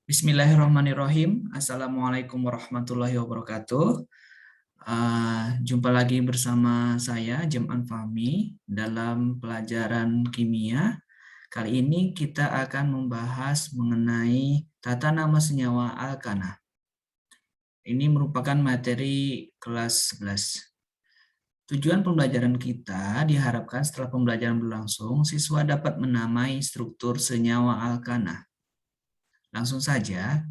Bismillahirrahmanirrahim. Assalamualaikum warahmatullahi wabarakatuh. Jumpa lagi bersama saya, Jem'an Fahmi, dalam pelajaran kimia. Kali ini kita akan membahas mengenai tata nama senyawa alkana. Ini merupakan materi kelas 11. Tujuan pembelajaran kita diharapkan setelah pembelajaran berlangsung, siswa dapat menamai struktur senyawa alkana. Langsung saja,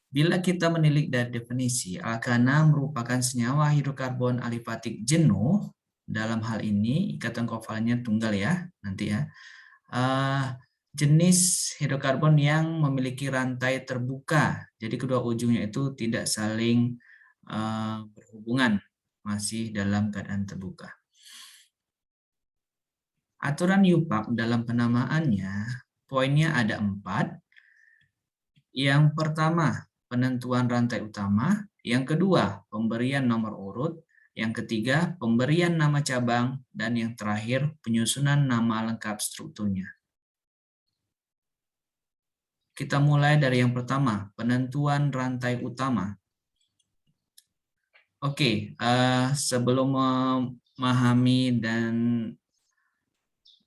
bila kita menilik dari definisi, alkana merupakan senyawa hidrokarbon alifatik jenuh. Dalam hal ini ikatan kovalennya tunggal ya, nanti ya. Jenis hidrokarbon yang memiliki rantai terbuka, jadi kedua ujungnya itu tidak saling berhubungan, masih dalam keadaan terbuka. Aturan UPAC dalam penamaannya, poinnya ada 4. Yang pertama, penentuan rantai utama. Yang kedua, pemberian nomor urut. Yang ketiga, pemberian nama cabang. Dan yang terakhir, penyusunan nama lengkap strukturnya. Kita mulai dari yang pertama, penentuan rantai utama. Oke, sebelum memahami dan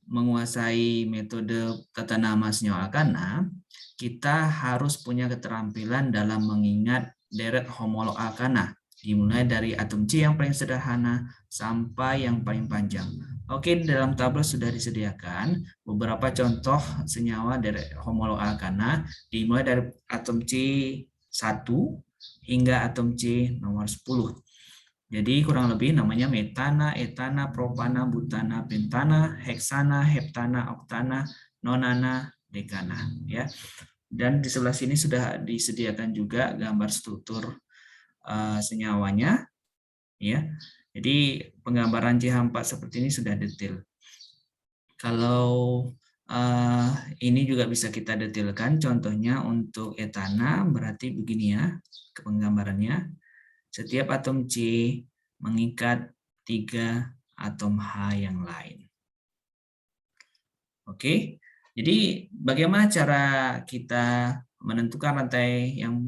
menguasai metode tata nama senyawa alkana, kita harus punya keterampilan dalam mengingat deret homolog alkana, dimulai dari atom C yang paling sederhana sampai yang paling panjang. Oke, di dalam tabel sudah disediakan beberapa contoh senyawa deret homolog alkana, dimulai dari atom C1 hingga atom C nomor 10. Jadi kurang lebih namanya metana, etana, propana, butana, pentana, heksana, heptana, oktana, nonana, dekana, ya. Dan di sebelah sini sudah disediakan juga gambar struktur senyawanya, ya. Jadi penggambaran CH4 seperti ini sudah detail. Kalau ini juga bisa kita detailkan, contohnya untuk etana berarti begini ya penggambarannya. Setiap atom C mengikat 3 atom H yang lain. Oke, jadi bagaimana cara kita menentukan rantai yang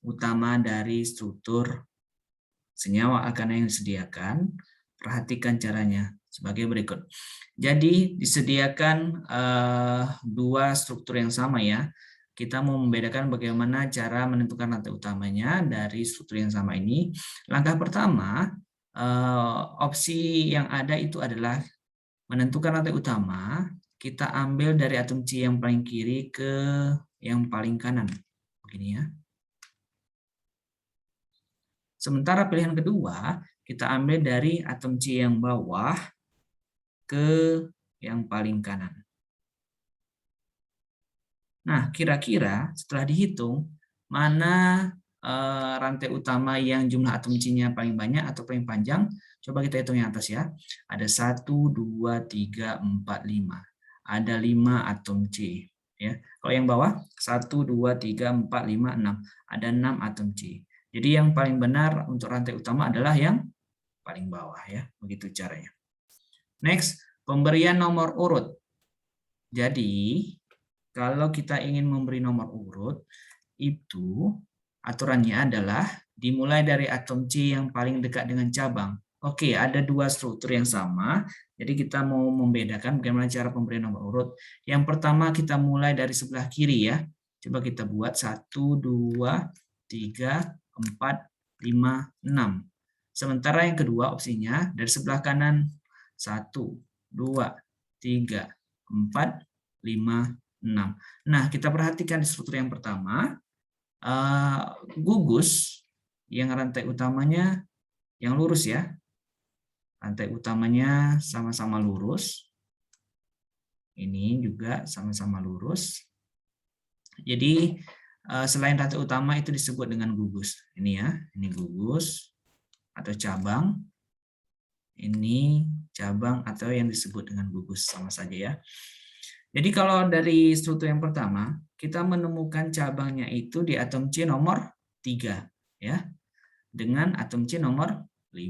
utama dari struktur senyawa alkana yang disediakan? Perhatikan caranya sebagai berikut. Jadi disediakan 2 struktur yang sama ya. Kita mau membedakan bagaimana cara menentukan rantai utamanya dari struktur yang sama ini. Langkah pertama, opsi yang ada itu adalah menentukan rantai utama, kita ambil dari atom C yang paling kiri ke yang paling kanan. Begini ya. Sementara pilihan kedua, kita ambil dari atom C yang bawah ke yang paling kanan. Nah, kira-kira setelah dihitung, mana rantai utama yang jumlah atom C-nya paling banyak atau paling panjang? Coba kita hitung yang atas ya. Ada 1, 2, 3, 4, 5. Ada 5 atom C. Ya. Kalau yang bawah, 1, 2, 3, 4, 5, 6. Ada 6 atom C. Jadi yang paling benar untuk rantai utama adalah yang paling bawah. Ya. Begitu caranya. Next, pemberian nomor urut. Jadi, kalau kita ingin memberi nomor urut, itu aturannya adalah dimulai dari atom C yang paling dekat dengan cabang. Oke, ada 2 struktur yang sama, jadi kita mau membedakan bagaimana cara pemberian nomor urut. Yang pertama kita mulai dari sebelah kiri ya. Coba kita buat 1, 2, 3, 4, 5, 6. Sementara yang kedua opsinya dari sebelah kanan 1, 2, 3, 4, 5, 6. Nah, kita perhatikan di struktur yang pertama, gugus yang rantai utamanya yang lurus ya. Rantai utamanya sama-sama lurus. Ini juga sama-sama lurus. Jadi, selain rantai utama itu disebut dengan gugus. Ini ya, ini gugus atau cabang. Ini cabang atau yang disebut dengan gugus, sama saja ya. Jadi kalau dari struktur yang pertama, kita menemukan cabangnya itu di atom C nomor 3 ya. Dengan atom C nomor 5.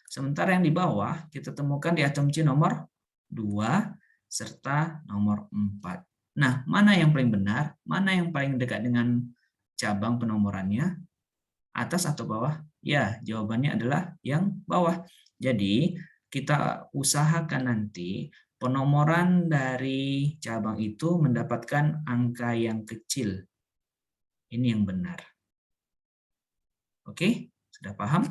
Sementara yang di bawah kita temukan di atom C nomor 2 serta nomor 4. Nah, mana yang paling benar? Mana yang paling dekat dengan cabang penomorannya? Atas atau bawah? Ya, jawabannya adalah yang bawah. Jadi, kita usahakan nanti penomoran dari cabang itu mendapatkan angka yang kecil. Ini yang benar. Oke, sudah paham?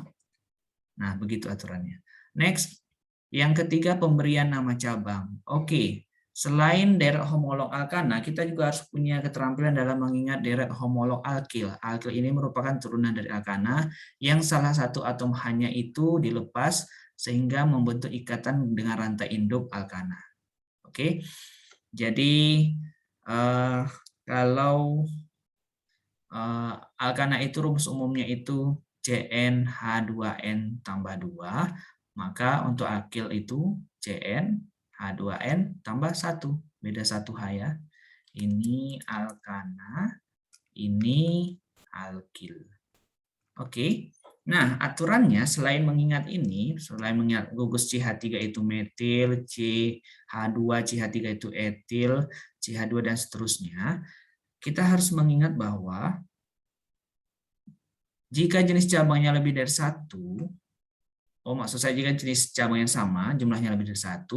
Nah, begitu aturannya. Next, yang ketiga pemberian nama cabang. Oke, selain deret homolog alkana, kita juga harus punya keterampilan dalam mengingat deret homolog alkil. Alkil ini merupakan turunan dari alkana yang salah satu atom hanya itu dilepas sehingga membentuk ikatan dengan rantai induk alkana. Oke, jadi kalau alkana itu rumus umumnya itu CnH2n tambah 2, maka untuk alkil itu CnH2n tambah 1, beda 1 H ya. Ini alkana, ini alkil. Oke. Nah, aturannya selain mengingat ini, selain mengingat gugus CH3 itu metil, CH2, CH3 itu etil, CH2 dan seterusnya, kita harus mengingat bahwa jika jenis cabangnya lebih dari 1, maksud saya jika jenis cabang yang sama, jumlahnya lebih dari 1,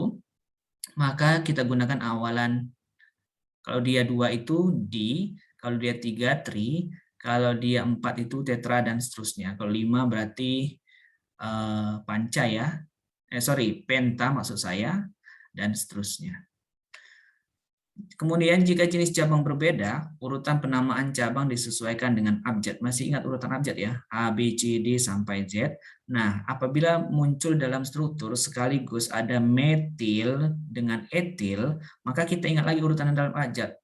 maka kita gunakan awalan, kalau dia 2 itu di, kalau dia 3 tri, kalau dia 4 itu tetra dan seterusnya. Kalau 5 berarti panca ya. Penta maksud saya, dan seterusnya. Kemudian jika jenis cabang berbeda, urutan penamaan cabang disesuaikan dengan abjad. Masih ingat urutan abjad ya? A, B, C, D, sampai Z. Nah, apabila muncul dalam struktur sekaligus ada metil dengan etil, maka kita ingat lagi urutan dalam abjad.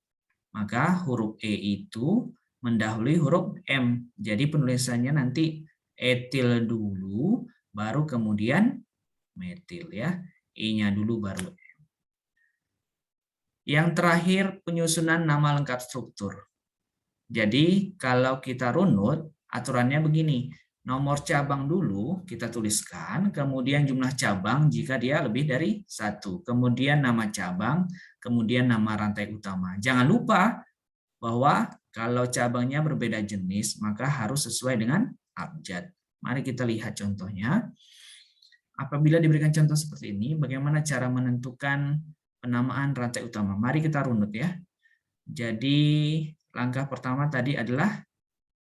Maka huruf E itu mendahului huruf M. Jadi penulisannya nanti etil dulu, baru kemudian metil ya. E-nya dulu baru. Yang terakhir penyusunan nama lengkap struktur. Jadi kalau kita runut, aturannya begini. Nomor cabang dulu kita tuliskan, kemudian jumlah cabang jika dia lebih dari 1. Kemudian nama cabang, kemudian nama rantai utama. Jangan lupa bahwa kalau cabangnya berbeda jenis, maka harus sesuai dengan abjad. Mari kita lihat contohnya. Apabila diberikan contoh seperti ini, bagaimana cara menentukan penamaan rantai utama? Mari kita runut ya. Jadi langkah pertama tadi adalah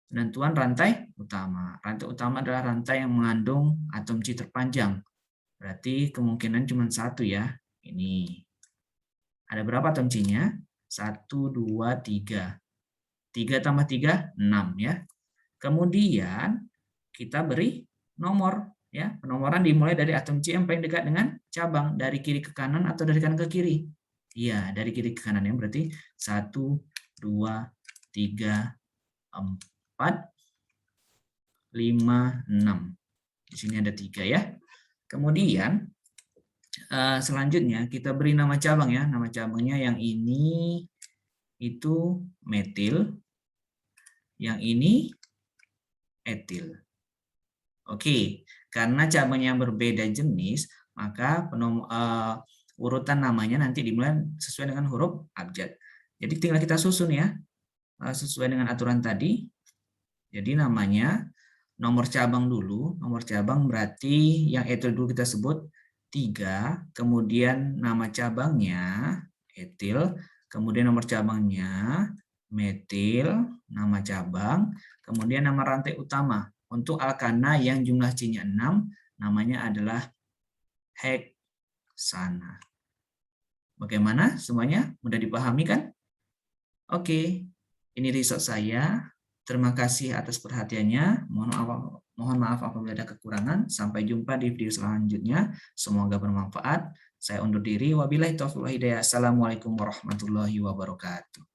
penentuan rantai utama. Rantai utama adalah rantai yang mengandung atom C terpanjang. Berarti kemungkinan cuma 1 ya. Ini. Ada berapa atom C-nya? 1, 2, 3. 3 tambah 3, 6 ya. Kemudian kita beri nomor. Ya, penomoran dimulai dari atom C yang paling dekat dengan cabang, dari kiri ke kanan atau dari kanan ke kiri. Iya, dari kiri ke kanan ya, berarti 1, 2, 3, 4, 5, 6. Di sini ada 3 ya. Kemudian selanjutnya kita beri nama cabang ya. Nama cabangnya yang ini itu metil, yang ini etil. Oke, karena cabangnya berbeda jenis, maka urutan namanya nanti dimulai sesuai dengan huruf abjad. Jadi tinggal kita susun ya, sesuai dengan aturan tadi. Jadi namanya nomor cabang dulu, nomor cabang berarti yang etil dulu kita sebut 3, kemudian nama cabangnya etil, kemudian nomor cabangnya metil, nama cabang, kemudian nama rantai utama. Untuk alkana yang jumlah C-nya 6, namanya adalah heksana. Bagaimana semuanya? Mudah dipahami kan? Oke, ini result saya. Terima kasih atas perhatiannya. Mohon maaf apabila ada kekurangan. Sampai jumpa di video selanjutnya. Semoga bermanfaat. Saya undur diri. Wabillahi taufiq wal hidayah. Assalamualaikum warahmatullahi wabarakatuh.